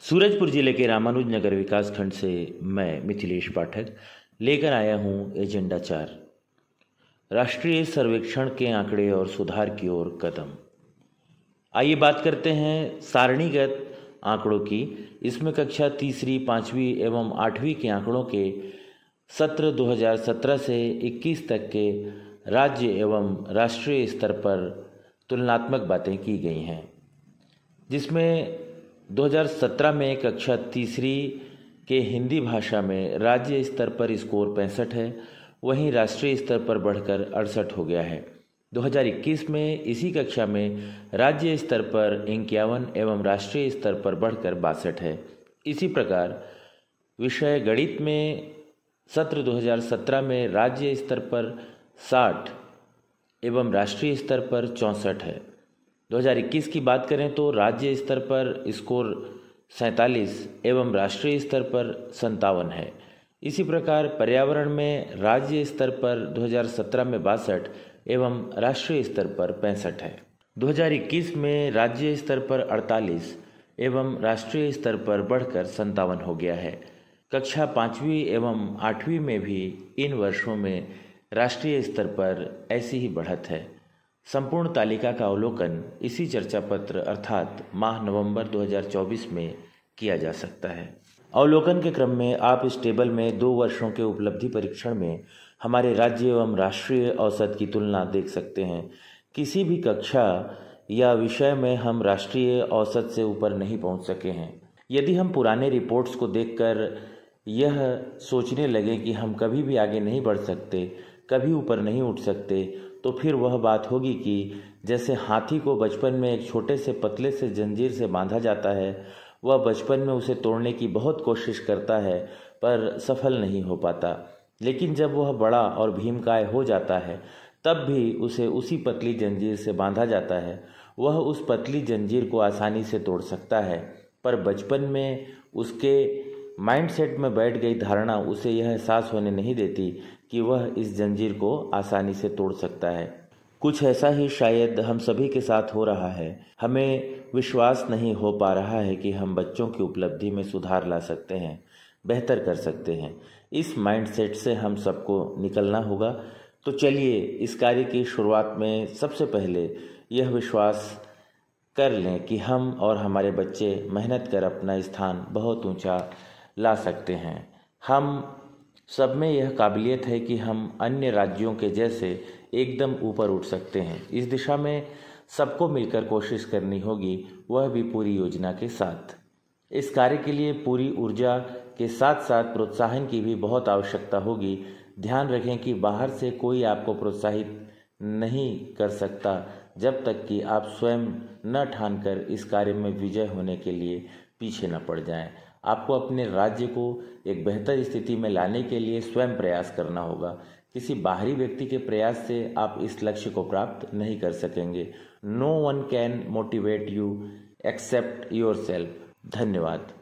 सूरजपुर जिले के रामानुज नगर विकास खंड से मैं मिथिलेश पाठक लेकर आया हूं एजेंडा 4 राष्ट्रीय सर्वेक्षण के आंकड़े और सुधार की ओर कदम। आइए बात करते हैं सारणीगत आंकड़ों की। इसमें कक्षा तीसरी, पाँचवीं एवं 8वीं के आंकड़ों के सत्र 2017 से 21 तक के राज्य एवं राष्ट्रीय स्तर पर तुलनात्मक बातें की गई हैं, जिसमें 2017 में कक्षा तीसरी के हिंदी भाषा में राज्य स्तर पर स्कोर 65 है, वहीं राष्ट्रीय स्तर पर बढ़कर 68 हो गया है। 2021 में इसी कक्षा में राज्य स्तर पर 51 एवं राष्ट्रीय स्तर पर बढ़कर 62 है। इसी प्रकार विषय गणित में सत्र 2017 में राज्य स्तर पर 60 एवं राष्ट्रीय स्तर पर 64 है। 2021 की बात करें तो राज्य स्तर पर स्कोर 47 एवं राष्ट्रीय स्तर पर 57 है। इसी प्रकार पर्यावरण में राज्य स्तर पर 2017 में 62 एवं राष्ट्रीय स्तर पर 65 है। 2021 में राज्य स्तर पर 48 एवं राष्ट्रीय स्तर पर बढ़कर 57 हो गया है। कक्षा 5वीं एवं 8वीं में भी इन वर्षों में राष्ट्रीय स्तर पर ऐसी ही बढ़त है। संपूर्ण तालिका का अवलोकन इसी चर्चा पत्र अर्थात माह नवंबर 2024 में किया जा सकता है। अवलोकन के क्रम में आप इस टेबल में 2 वर्षों के उपलब्धि परीक्षण में हमारे राज्य एवं राष्ट्रीय औसत की तुलना देख सकते हैं। किसी भी कक्षा या विषय में हम राष्ट्रीय औसत से ऊपर नहीं पहुंच सके हैं। यदि हम पुराने रिपोर्ट्स को देखकर यह सोचने लगे कि हम कभी भी आगे नहीं बढ़ सकते, कभी ऊपर नहीं उठ सकते, तो फिर वह बात होगी कि जैसे हाथी को बचपन में एक छोटे से पतले से जंजीर से बांधा जाता है, वह बचपन में उसे तोड़ने की बहुत कोशिश करता है पर सफल नहीं हो पाता, लेकिन जब वह बड़ा और भीमकाय हो जाता है तब भी उसे उसी पतली जंजीर से बांधा जाता है। वह उस पतली जंजीर को आसानी से तोड़ सकता है, पर बचपन में उसके माइंडसेट में बैठ गई धारणा उसे यह एहसास होने नहीं देती कि वह इस जंजीर को आसानी से तोड़ सकता है। कुछ ऐसा ही शायद हम सभी के साथ हो रहा है। हमें विश्वास नहीं हो पा रहा है कि हम बच्चों की उपलब्धि में सुधार ला सकते हैं, बेहतर कर सकते हैं। इस माइंडसेट से हम सबको निकलना होगा। तो चलिए इस कार्य की शुरुआत में सबसे पहले यह विश्वास कर लें कि हम और हमारे बच्चे मेहनत कर अपना स्थान बहुत ऊंचा ला सकते हैं। हम सब में यह काबिलियत है कि हम अन्य राज्यों के जैसे एकदम ऊपर उठ सकते हैं। इस दिशा में सबको मिलकर कोशिश करनी होगी, वह भी पूरी योजना के साथ। इस कार्य के लिए पूरी ऊर्जा के साथ साथ प्रोत्साहन की भी बहुत आवश्यकता होगी। ध्यान रखें कि बाहर से कोई आपको प्रोत्साहित नहीं कर सकता जब तक कि आप स्वयं न ठानकर इस कार्य में विजय होने के लिए पीछे न पड़ जाएं। आपको अपने राज्य को एक बेहतर स्थिति में लाने के लिए स्वयं प्रयास करना होगा। किसी बाहरी व्यक्ति के प्रयास से आप इस लक्ष्य को प्राप्त नहीं कर सकेंगे। No one can motivate you except yourself. धन्यवाद।